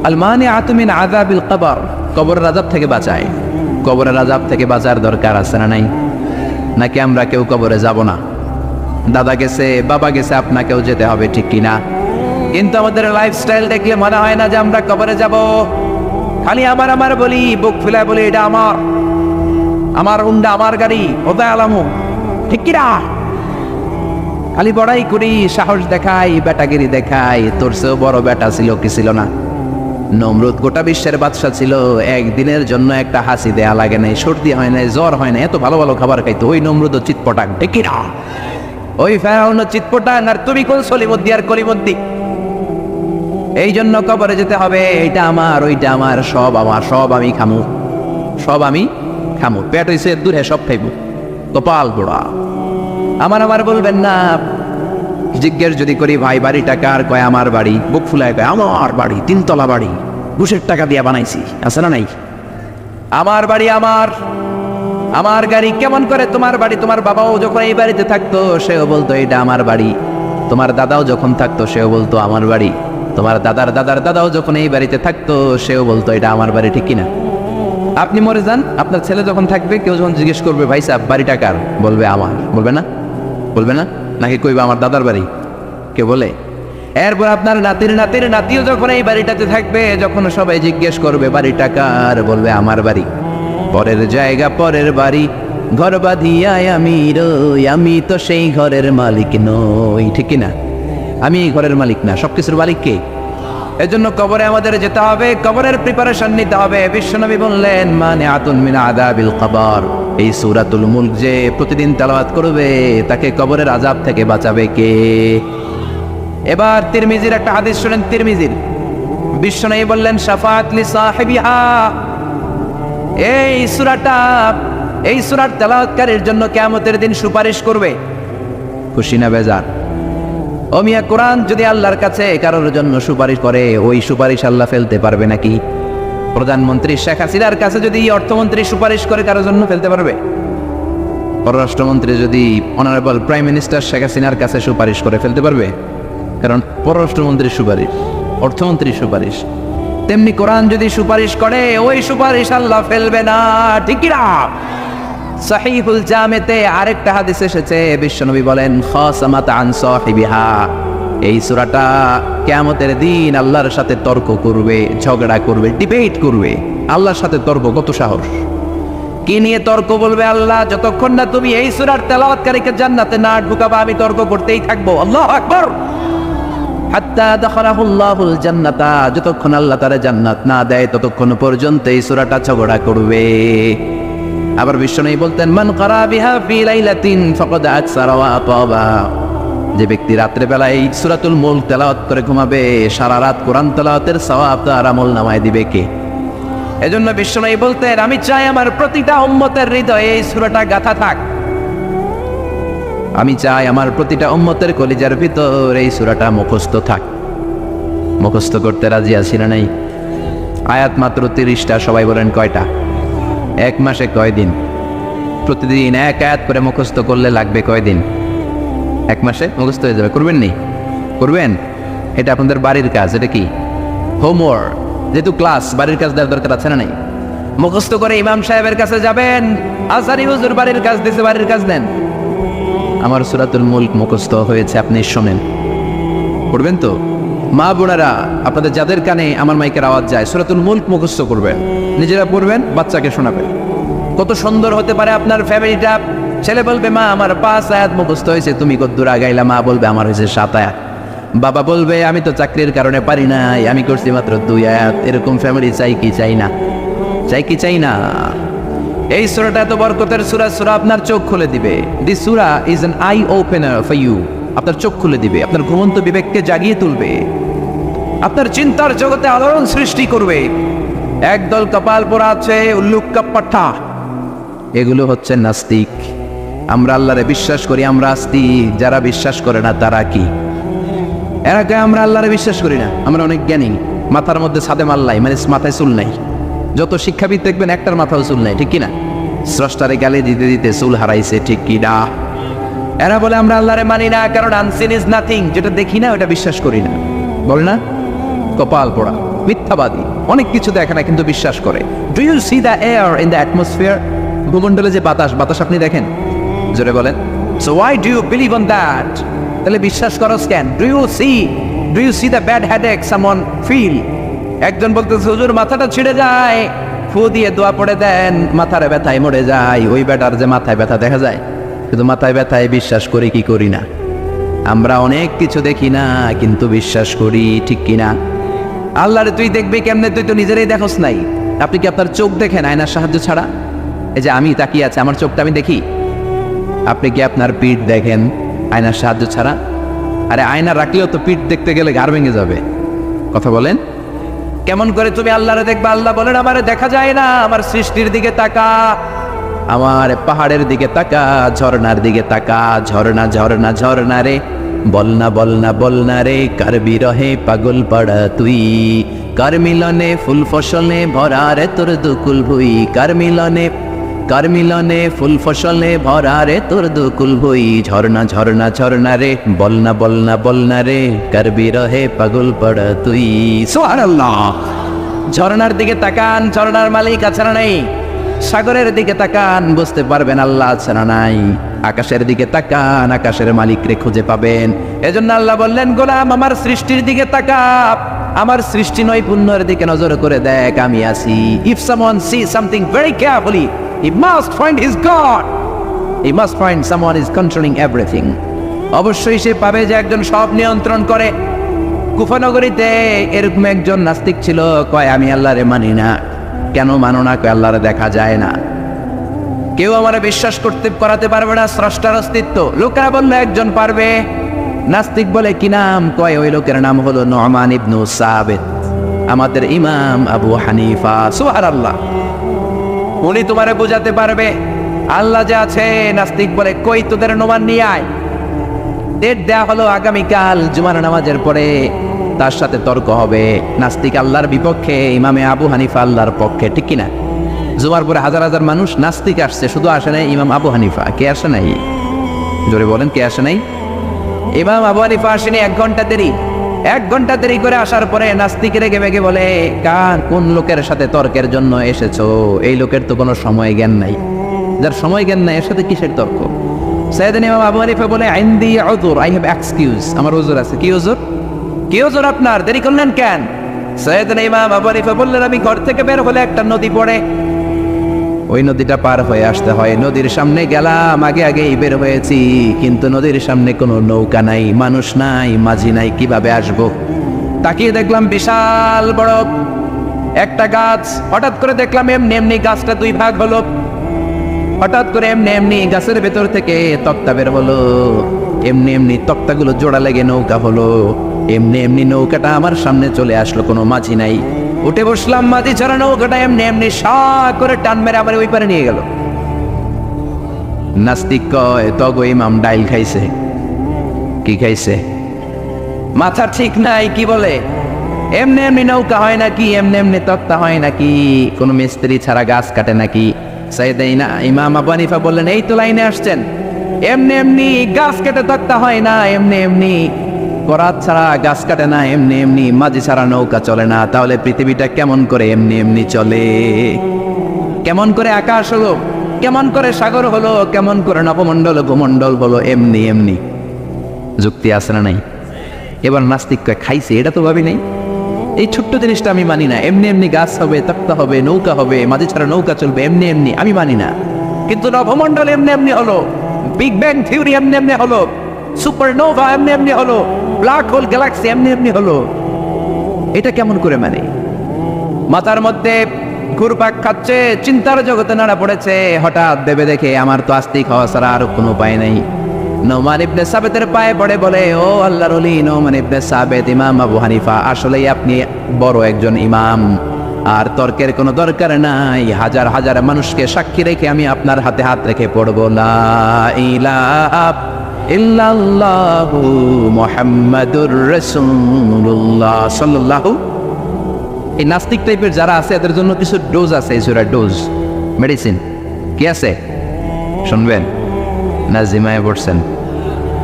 আল মানিআতু মিন আযাবিল কবর, কবরের আযাব থেকে বাঁচায়। কবরের আযাব থেকে বাঁচার দরকার আছে না নাই? নাকি আমরা কেউ কবরে যাব না? দাদা গেছে, বাবা গেছে, আপনাকেও যেতে হবে, ঠিক কিনা? কিন্তু আমাদের লাইফস্টাইল দেখলে মনে হয় না যে আমরা কবরে যাব। খালি আমার আমার বলি, বুক ফুলায় বলি এটা আমার, আমার হুন্ডা, আমার গাড়ি, ওটা আলামু, ঠিক কিনা? খালি বড়াই করি, সাহস দেখাই, বেটাগিরি দেখাই। তোর চেয়েও বড় বেটা ছিল কি ছিল না? নমরুদ গোটা বিশ্বের বাদশা ছিল, একদিনের জন্য একটা হাসি দেয়া লাগে নাই, সর্দি হয় নাই, জ্বর হয় না, এত ভালো ভালো খাবার খাইতো। ওই নমরুদ চিৎপটাং, ঠিক কিনা? ওই ফেরাউন চিৎপটাং, আর তুমি কোন সলিমুদ্দি আর কলিমুদ্দি? এই জন্য কবরে যেতে হবে। এইটা আমার, ওইটা আমার, সব আমার, সব আমি খামু, সব আমি খামু। পেট হইছে দূরে, সব খাইবো, কপাল পোড়া। আমার আমার বলবেন না। জিজ্ঞেস যদি করি ভাই বাড়িটা কার? কয় আমার বাড়ি। বুক ফুলায় কয় আমার বাড়ি, 3 তলা বাড়ি, ঘুষের টাকা দিয়া বানাইছি, আছে না নাই? আমার বাড়ি আমার, আমার গাড়ি। কেমন করে তোমার বাড়ি? তোমার বাবাও যখন এই বাড়িতে থাকতো সেও বলতো এটা আমার বাড়ি, তোমার দাদাও যখন থাকতো সেও বলতো আমার বাড়ি, তোমার দাদার দাদার দাদাও যখন এই বাড়িতে থাকতো সেও বলতো এটা আমার বাড়ি, ঠিক কিনা? আপনি মরে যান, আপনার ছেলে যখন থাকবে, কেউ যখন জিজ্ঞেস করবে ভাই সাহেব বাড়িটা কার? বলবে আমার। বলবে না? বলবে না? নাকি কইবা আমার দাদার বাড়ি? কে বলে? এরপর আপনার নাতির নাতির নাতিও যখন এই বাড়িটাতে থাকবে, যখন সবাই জিজ্ঞেস করবে বাড়িটা কার, বলবে আমার বাড়ি। পরের জায়গা পরের বাড়ি, ঘর বাঁধিয়ায় আমি রই, আমি তো সেই ঘরের মালিক নই, ঠিক কিনা? আমি এই ঘরের মালিক না, সবকিছুর মালিক কে? এজন্য কবরে আমাদের যেতে হবে, কবরের প্রিপারেশন নিতে হবে। বিশ্বনবী বললেন মানিআতুন মিন আযাবিল কবর। এই সূরাতুল মুলক যে প্রতিদিন তেলাওয়াত করবে তাকে কবরের আযাব থেকে বাঁচাবে কে? এবার তিরমিজির একটা হাদিস শুনেন। তিরমিজির বিশ্বনবী বললেন শাফাআত লি সাহিবিহা। এই সূরার তেলাওয়াতকারীর জন্য কিয়ামতের দিন সুপারিশ করবে। খুশি না বেজার? ও মিয়া, কোরআন যদি আল্লাহর কাছে কারোর জন্য সুপারিশ করে, ওই সুপারিশ আল্লাহ ফেলতে পারবে নাকি? প্রধানমন্ত্রী শেখ হাসিনার কাছে যদি অর্থমন্ত্রী সুপারিশ করে কারোর জন্য ফেলতে পারবে? পররাষ্ট্রমন্ত্রী যদি অনারেবল প্রাইম মিনিস্টার শেখ হাসিনার কাছে সুপারিশ করে ফেলতে পারবে? কারণ পররাষ্ট্রমন্ত্রীর সুপারিশ, অর্থমন্ত্রীর সুপারিশ। তেমনি কোরআন যদি সুপারিশ করে, ওই সুপারিশ আল্লাহ ফেলবে না, ঠিক কি না? সহিহুল জামেতে আরেকটা হাদিস এসেছে, বিশ্বনবী বলেন খাসামাত আন সাহিবিহা, এই সূরাটা কিয়ামতের দিন আল্লাহর সাথে তর্ক করবে, ঝগড়া করবে, ডিবেট করবে। আল্লাহর সাথে তর্ক, কত সাহস! কি নিয়ে তর্ক বলবে আল্লাহ? যতক্ষণ না তুমি এই সূরার তেলাওয়াতকারীকে জান্নাতে না ঢুকাবা, আমি তর্ক করতেই থাকবো। আল্লাহু আকবার। হাত্তা দাখালাহুল্লাহুল জান্নাতা, যতক্ষণ আল্লাহ তাআলা জান্নাত না দেয় ততক্ষণ পর্যন্ত এই সূরাটা ঝগড়া করবে। আবার বিশ্বনবী বলতেন মান ক্বারা বিহা ফি লাইলাতিন ফাকাদ আকসারা ওয়া আতাবা, যে ব্যক্তি রাত্রে বেলা এই সূরাতুল মুলক তেলাওয়াত করে ঘুমাবে, সারা রাত কোরআন তেলাওয়াতের সওয়াব তার আমলনামায় দিবে কে? এজন্য বিশ্বনবী বলতেন আমি চাই আমার প্রতিটা উম্মতের হৃদয়ে এই সূরাটা গাঁথা থাক। আমি চাই আমার প্রতিটা উম্মতের কলিজার ভিতর এই সূরাটা মুখস্থ থাক। মুখস্থ করতে রাজি আছি না নাই? আয়াত মাত্র 30টা, সবাই বলেন কয়টা? এক মাসে কয়দিন? প্রতিদিন এক আয়াত করে মুখস্থ করলে লাগবে কয়দিন? এক মাসে মুখস্থ হয়ে যাবে। করবেন নি? করবেন? এটা আপনাদের বাড়ির কাজ। এটা কি? হোমওয়ার্ক। যেহেতু ক্লাস, বাড়ির কাজ দেওয়ার দরকার আছে না নাই? মুখস্থ করে ইমাম সাহেবের কাছে যাবেন, আজহারি হুজুর বাড়ির কাজ দিয়েছে, বাড়ির কাজ দেন। আমার সূরাতুল মুলক মুখস্থ হয়েছে, আপনি শোনেন। পড়বেন তো? মা বোনেরা, আপনাদের যাদের কানে আমার মাইকের আওয়াজ যায়, সূরাতুল মুলক মুখস্থ করবেন, নিজেরা পড়বেন, বাচ্চাকে শোনাবেন। কত সুন্দর হতে পারে আপনার ফ্যামিলিটা। ছেলে বলবে মা আমার 5 আয়াত মুখস্থ হয়েছে, তুমি কদ্দুর আগাইলা? মা বলবে আমার হয়েছে 7 আয়াত। বাবা বলবে আমি তো চাকরির কারণে পারি নাই, আমি করছি মাত্র 2 আয়াত। এরকম ফ্যামিলি চাই কি চাই না? চাই কি চাই না? এই সূরাটা এত বরকতের সূরা, সূরা আপনার চোখ খুলে দিবে। দিস সূরা is an eye opener for you. আপনার চোখ খুলে দিবে, আপনার ঘুমন্ত বিবেককে জাগিয়ে তুলবে, আপনার চিন্তার জগতে আলোড়ন সৃষ্টি করবে। একদল কপাল পোড়া আছে, উল্লুক্কা পাঠা, এগুলো হচ্ছে নাস্তিক। আমরা আল্লাহরে বিশ্বাস করি, আমরা আস্তিক। যারা বিশ্বাস করে না তারা কি? এরা কে? আমরা আল্লাহরে বিশ্বাস করি না, আমরা অনেক জ্ঞানী। মাথার মধ্যে সাদে মাল্লাই, মানে মাথায় চুল নাই। যত শিক্ষাবিদ দেখবেন একটার মাথাও চুল নাই, ঠিক কিনা? স্রষ্টারে গালি দিতে দিতে চুল হারাইছে, ঠিক কিনা? এরা বলে আমরা আল্লাহরে মানি না, কারণ আনসিন ইজ নাথিং, যেটা দেখি না ওটা বিশ্বাস করি না। বলে না? কপাল পোড়া, মিথ্যাবাদী। অনেক কিছু দেখে না কিন্তু বিশ্বাস করে। Do you see the air in the atmosphere? ভূমণ্ডলে যে বাতাস, বাতাস আপনি দেখেন? জোরে বলেন। So why do you believe on that? তাহলে বিশ্বাস করো কেন? Do you see the bad headache someone feel? একজন বলতেছে হুজুর মাথাটা ছিঁড়ে যায়, ফু দিয়ে দোয়া পড়ে দেন, মাথার ব্যথায় মরে যায়। ওই ব্যাটার যে মাথায় ব্যথা দেখা যায়, কিন্তু মাথায় ব্যথায় বিশ্বাস করি কি করি না? আমরা অনেক কিছু দেখি না কিন্তু বিশ্বাস করি, ঠিক কিনা? আল্লাহরে তুই দেখবি কেমনে? তুই তো নিজেরাই দেখোস নাই। আপনি কি আপনার চোখ দেখেন আয়নার সাহায্য ছাড়া? এই যে আমি তাকিয়ে আছি, আমার চোখটা আমি দেখি। আপনি কি আপনার পিঠ দেখেন আয়নার সাহায্য ছাড়া? আরে আয়না রাখলেও তো পিঠ দেখতে গেলে ঘাড় ভেঙে যাবে। কথা বলেন। কেমন করে তুমি আল্লাহরে দেখবা? আল্লাহ বলেন আমারে দেখা যায় না, আমার সৃষ্টির দিকে তাকা, আমার পাহাড়ের দিকে তাকা, ঝর্ণার দিকে তাকা। ঝর্ণা ঝর্ণা ঝর্ণা রে, বলনা বলনা বলনা রে, কার বিরহে পাগল পাড়া তুই, কার মিলনে ফুল ফসলে ভরা রে তোর দুকুল ভুই, কার মিলনে ফুল ফসলে ভরা রে তোর দুকুল ভুই। ঝর্ণা ঝর্ণা ঝর্ণা রে, বলনা বলনা বলনা রে, কার বিরহে পাগল পাড়া তুই। সুবহানাল্লাহ। ঝর্ণার দিকে তাকান, ঝর্ণার মালিক আছে না নাই? সাগরের দিকে তাকান, বুঝতে পারবেন আল্লাহ আছে না নাই? আকাশের দিকে তাকান, আকাশের মালিকরে খুঁজে পাবেন। এজন্য আল্লাহ বললেন গোলাম আমার সৃষ্টির দিকে তাকা, আমার সৃষ্টি নৈপুণ্যের দিকে নজর করে দেখ, আমি আছি। If someone sees something very carefully, he must find his God. He must find someone is controlling everything. অবশ্যই সে পাবে যে একজন সব নিয়ন্ত্রণ করে। কুফানগরীতে এরকম একজন নাস্তিক ছিল, কয় আমি আল্লাহরে মানি না। কেন মানো না? কয় আল্লাহরে দেখা যায় না, কেউ আমারে বিশ্বাস করাতে পারবে না স্রষ্টার অস্তিত্ব। লোকেরা বললো একজন পারবে। নাস্তিক বলে কি নাম? কয় ওই লোকের নাম হলো নু'মান ইবনু সাবিত, আমাদের ইমাম আবু হানিফা। সুবহানাল্লাহ। উনি তোমারে বোঝাতে পারবে আল্লাহ যে আছে। নাস্তিক বলে কই তোদের নু'মান নিয়ে আয়। ডেট দেয়া হলো আগামীকাল জুমার নামাজের পরে তার সাথে তর্ক হবে। নাস্তিক আল্লাহর বিপক্ষে, ইমামে আবু হানিফা আল্লাহর পক্ষে, ঠিক কিনা? জুমার পরে হাজার হাজার মানুষ, নাস্তিক আসছে, শুধু আসে নাই ইমাম আবু হানিফা। কে আসে নাই? জোরে বলেন, কে আসে নাই? ইমাম আবু হানিফা আসেনি, 1 ঘন্টা দেরি। 1 ঘন্টা দেরি করে আসার পরে নাস্তিক রেগে বেগে বলে, কোন লোকের সাথে তর্কের জন্য এসেছো? এই লোকের তো কোনো সময় জ্ঞান নাই। যার সময় জ্ঞান নাই, এর সাথে কিসের তর্ক? সাইয়েদনা ইমাম আবু হানিফা বলে, ইনদি উযুর, আই হ্যাভ এক্সকিউজ, আমার উযুর আছে। কি উযুর? কি উযুর আপনার? দেরি করলেন কেন? সাইয়েদনা ইমাম আবু হানিফা বললেন, আমি ঘর থেকে বের হলে একটা নদী পড়ে, ওই নদীটা পার হয়ে আসতে হয়। নদীর সামনে গেলাম, আগে আগেই বের হয়েছি, কিন্তু নদীর সামনে কোনো নৌকা নাই, মানুষ নাই, মাঝি নাই, কিভাবে আসব? তাকিয়ে দেখলাম বিশাল বড় একটা গাছ। হঠাৎ করে দেখলাম এমনি এমনি গাছটা 2 ভাগ হলো। হঠাৎ করে এমনি এমনি গাছের ভেতর থেকে তক্তা বের হলো। এমনি এমনি তক্তাগুলো জোড়া লেগে নৌকা হলো। এমনি এমনি নৌকাটা আমার সামনে চলে আসলো, কোনো মাঝি নাই। উঠে বসলাম, মাঝি ছাড়া নৌকাটা এমনি এমনি সা করে টান মেরে আমার ওই পারে নিয়ে গেল। নাস্তিক কয়, তগো ইমাম ডাইল খাইছে। কি খাইছে? মাথা ঠিক নাই, কি বলে? এমনি এমনি নৌকা হয় নাকি? এমনি এমনি তক্তা হয় নাকি? কোন মিস্ত্রি ছাড়া গাছ কাটে নাকি? সাইয়েদনা ইমাম আবু হানিফা বললেন, এই তো লাইনে আসছেন। এমনি এমনি গাছ কেটে তক্তা হয় না, এমনি এমনি করাত ছাড়া গাছ কাটে না, এমনি এমনি মাঝি ছাড়া নৌকা চলে না। তাহলে পৃথিবীটা কেমন করে এমনি এমনি চলে? কেমন করে আকাশ হলো? কেমন করে সাগর হলো? কেমন করে নবমণ্ডল ভূমণ্ডল হলো? এমনি এমনি। যুক্তি আছে না নাই? এবার নাস্তিক কয়, খাইছে, এটা তো ভাবি নাই। এই ছোট্ট জিনিসটা আমি মানি না। এমনি এমনি গাছ হবে, তক্তা হবে, নৌকা হবে, মাঝি ছাড়া নৌকা চলবে, এমনি এমনি আমি মানি না। কিন্তু নবমণ্ডল এমনি এমনি হলো, বিগ ব্যাং থিওরি এমনি এমনি হলো, সুপারনোভা এমনি এমনি হলো, ব্ল্যাক হোল গ্যালাক্সি এমনি এমনি হলো। এটা কেমন করে মানে? মাথার মধ্যে ঘুরপাক খাচ্ছে, চিন্তার জগতে নাড়া পড়েছে। হঠাৎ ভেবে দেখে, আমার তো আস্তিক হওয়া ছাড়া আর কোনো উপায় নেই। নোমান ইবনে সাবেতের পায়ে পড়ে বলে, ও আল্লাহর ওলি নোমান ইবনে সাবেত, ইমাম আবু হানিফা, আসলেই আপনি বড় একজন ইমাম, আর তর্কের কোনো দরকার নাই। হাজার হাজার মানুষকে সাক্ষী রেখে আমি আপনার হাতে হাত রেখে পড়বো, লা ইলাহা ইল্লাল্লাহু মুহাম্মাদুর রাসূলুল্লাহ সাল্লাল্লাহু। এই নাস্তিক টাইপের যারা আছে, এদের জন্য কিছু ডোজ আছে, এই সূরার ডোজ, মেডিসিন। কি আছে শুনবেন? নাজিমায় পড়ছেন,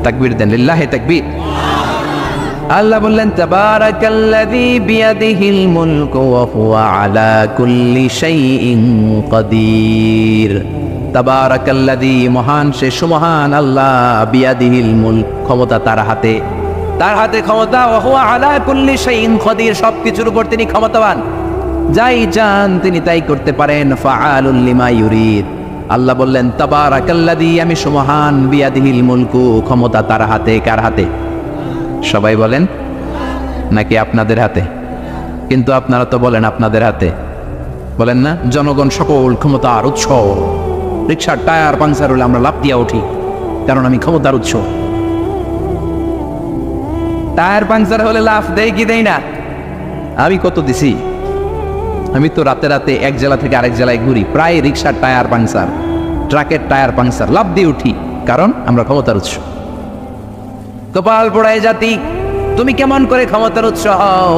তাকবীর দেন, লিল্লাহি তাকবীর। আল্লাহ বললেন, তাবারাকাল্লাযী বিয়াদিহিল মুলকু ওয়া হুয়া আলা কুল্লি শাইইন কাদির। তাবারাকাল্লাযী, মহান সে সুমহান আল্লাহ, বিয়াদিহিল মুলক, ক্ষমতা তার হাতে, তার হাতে ক্ষমতা, ওয়া হুয়া আলা কুল্লি শাইইন কাদির, সবকিছুর উপর তিনি ক্ষমতাবান, যাই চান তিনি তাই করতে পারেন। ফাআলুল লিমা ইউরিদ। আল্লাহ বললেন, তাবারাকাল্লাযী, আমি সুমহান, বিয়াদিহিল মুলকু, ক্ষমতা তার হাতে। কার হাতে? সবাই বলেন, নাকি আপনাদের হাতে? কিন্তু আপনারা তো বলেন আপনাদের হাতে, বলেন না? জনগণ সকল ক্ষমতার উৎস। রিকশার টায়ার পাংচার হলে আমরা লাফ দিয়া উঠি, কারণ আমি ক্ষমতার উৎস। টায়ার পাংচার হলে লাফ দেই কি দেই না? আমি কত দিছি? আমি তো রাতে রাতে এক জেলা থেকে আরেক জেলায় ঘুরি, প্রায় রিকশার টায়ার পাংচার, ট্রাকের টায়ার পাংচার, লাফ দিয়ে উঠি, কারণ আমরা ক্ষমতার উৎস। কপাল পোড়ায় জাতি, তুমি কেমন করে ক্ষমতার উৎস হও?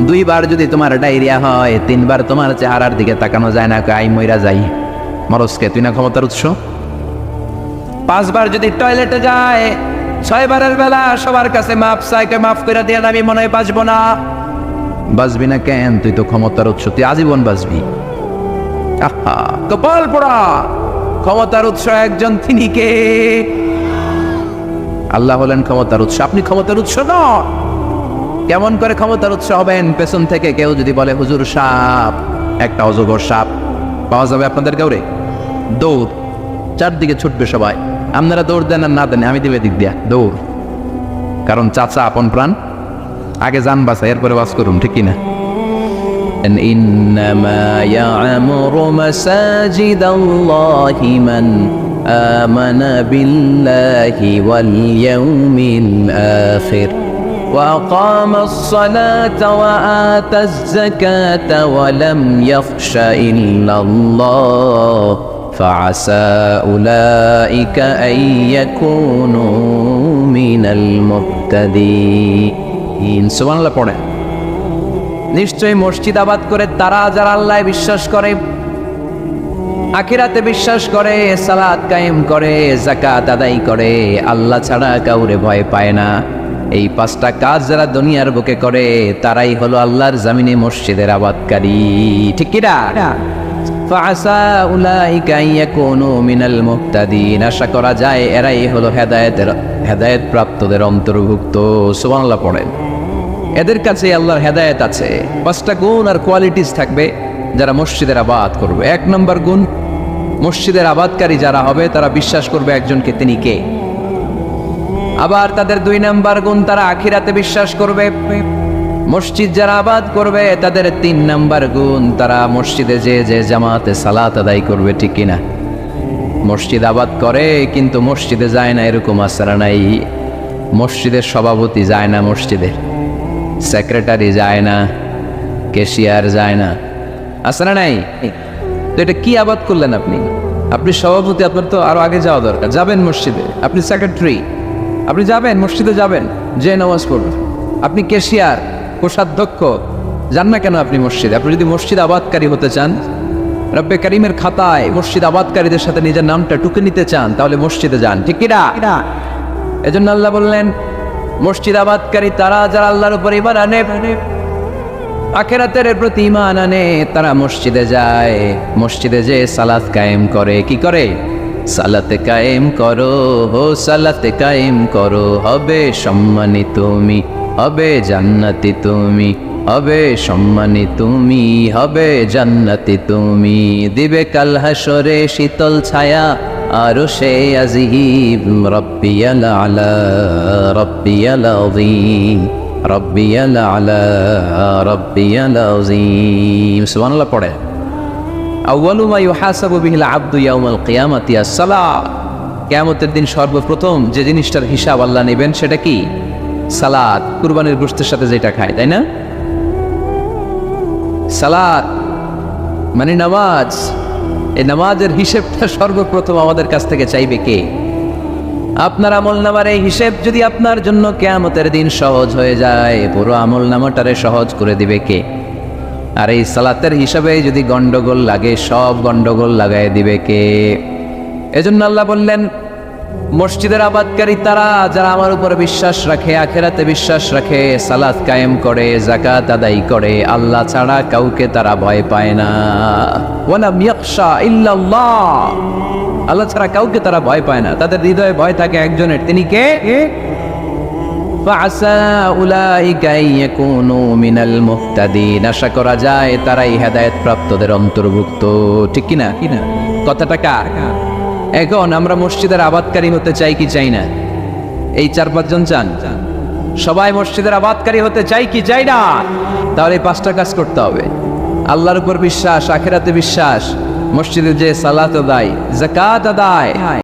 2 বার যদি তোমার ডায়রিয়া হয়, 3 বার তোমার চেহারার দিকে তাকানো যায় না, আই মইরা যাই, মরসকে, তুই না ক্ষমতার উৎস? 5 বার যদি টয়লেটে যায়, 6 বারের বেলা সবার কাছে মাপ চাইকে, মাফ করে দিয়ে আমি মনে হয় বাঁচবো না। বাঁচবি না কেন? তুই তো ক্ষমতার উৎস, তুই আজীবন বাঁচবি। আহা, কপাল পোড়া। ক্ষমতার উৎস একজন, তিনি কে? আল্লাহ হলেন ক্ষমতার উৎস, আপনি ক্ষমতার উৎস নন। কেমন করে ক্ষমতার উৎস হবেন? পেছন থেকে কেউ যদি বলে, হুজুর সাপ, একটা অজগর সাপ পাওয়া যাবে আপনাদের কাউরে? দৌড়, চারদিকে ছুটবে সবাই। আপনারা দৌড় দেন আর না দেন, আমি দেবে দিক দিয়া দৌড়, কারণ চাচা আপন প্রাণ, আগে যান বাঁচা, এরপরে বাস করুন, ঠিক কিনা? إنما يعمر مساجد الله من آمن بالله واليوم الآخر وأقام الصلاة وآتى الزكاة ولم يخش إلا الله فعسى أولئك أن يكونوا من المهتدين. সুবহানাল্লাহ পড়ে। নিশ্চয়ই মসজিদ আবাদ করে তারা যারা আল্লাহ বিশ্বাস করে, আখিরাতে বিশ্বাস করে, সালাত কায়েম করে, যাকাত আদায় করে, আল্লাহ ছাড়া কাউরে ভয় পায় না, এই পাঁচটা কাজ যারা দুনিয়ার বুকে করে তারাই হলো আল্লাহর জমিনে মসজিদের আবাদকারী। ঠিক কি না? ফাআসা উলাইকা ইয়াকুনু মিনাল মুহতাদিন, আশা করা যায় এরাই হলো হেদায়েত প্রাপ্তদের অন্তর্ভুক্ত। সুবহানাল্লাহ পড়েন। এদের কাছে আল্লাহর হেদায়েত আছে। পাঁচটা গুণ আর কোয়ালিটিস থাকবে যারা মসজিদের আবাদ করবে। এক নম্বর গুণ, মসজিদের আবাদকারী যারা হবে তারা বিশ্বাস করবে একজনকে, তিনি কে। আবার তাদের দুই নাম্বার গুণ, তারা আখিরাতে বিশ্বাস করবে। মসজিদ যারা আবাদ করবে তাদের তিন নাম্বার গুণ, তারা মসজিদে যে জামাতে সালাত আদায় করবে। ঠিক কিনা? মসজিদ আবাদ করে কিন্তু মসজিদে যায় না, এরকম আসারা নাই। মসজিদের সভাপতি যায় না, মসজিদের সেক্রেটারি যায় না, ক্যাশিয়ার যায় না, আসারা নাই। তো এটা কি আবাদ করলেন আপনি? আপনি সভাপতি, আপনার তো আরো আগে যাওয়া দরকার। যাবেন মসজিদে, আপনি সেক্রেটারি, আপনি যাবেন মসজিদে, যাবেন যে নামাজ পড়বেন। আপনি ক্যাশিয়ার, কোষাধ্যক্ষ, যান না কেন আপনি মসজিদে? আপনি যদি মসজিদ আবাদকারী হতে চান, রব্বে কারিমের খাতায় মসজিদ আবাদকারীদের সাথে নিজের নামটা টুকে নিতে চান, তাহলে মসজিদে যান। ঠিক কি না? এজন্য আল্লাহ বললেন মসজিদ আবাদকারী তারা যারা আল্লাহর উপর ঈমান আনে, আখিরাতের প্রতি ঈমান আনে, তারা মসজিদে যায়। মসজিদে যে সালাত কায়েম করে। কি করে? সালাতে কায়েম করো, হো সালাতে কায়েম করো, হবে সম্মানী তুমি, হবে জান্নাতি তুমি, হবে সম্মানী তুমি, হবে জান্নাতি তুমি। দিবে কাল হাসরে শীতল ছায়া আরশে আজিম, রব্বিয়াল আলা রব্বিয়াল আযীম, রব্বিয়াল আলা রব্বিয়াল আযীম। সুবহানাল্লাহ পড়ে। আউয়ালু মা ইউহাসাবু বিহিল আবদু ইয়াউমাল কিয়ামাতি আস-সালাত। কিয়ামতের দিন সর্বপ্রথম যে জিনিসটার হিসাব আল্লাহ নেবেন সেটা কি? সালাত। কুরবানির গোশতের সাথে যেটা খায়, তাই না? সালাত মানে নামাজ। এই নামাজের হিসেবটা সর্বপ্রথম আমাদের কাছ থেকে চাইবে কে? আপনার আমলনামার এই হিসেব যদি আপনার জন্য কিয়ামতের দিন সহজ হয়ে যায়, পুরো আমলনামাটারে সহজ করে দিবে কে? আর এই সালাতের হিসাবে যদি গন্ডগোল লাগে, সব গন্ডগোল লাগাই দিবে কে? এজন্য আল্লাহ বললেন মসজিদের আবাদকারী তারা যারা আমার উপর বিশ্বাস রাখে, আখিরাতে বিশ্বাস রাখে, সালাত কায়েম করে, যাকাত আদায় করে, আল্লাহ ছাড়া কাউকে তারা ভয় পায় না। ওয়ালাম ইয়াখশা ইল্লাল্লাহ, আল্লাহ ছাড়া কাউকে তারা ভয় পায় না। তাদের হৃদয়ে ভয় থাকে একজনের, তিনি কে? ফাআসা উলাইকা ইয়াকুনু মিনাল মুহতাদিন, আশা করা যায় তারাই হেদায়েত প্রাপ্তদের অন্তর্ভুক্ত। ঠিক কি না? কথাটা কার? এখন আমরা মসজিদের আবাদকারী হতে চাই কি চাই না? এই 4-5 জন চান? সবাই মসজিদের আবাদকারী হতে চাই কি চাই না? তাহলে এই 5টা কাজ করতে হবে। আল্লাহর উপর বিশ্বাস, আখিরাতে বিশ্বাস, মসজিদে যে সালাত আদায়, যাকাত আদায়,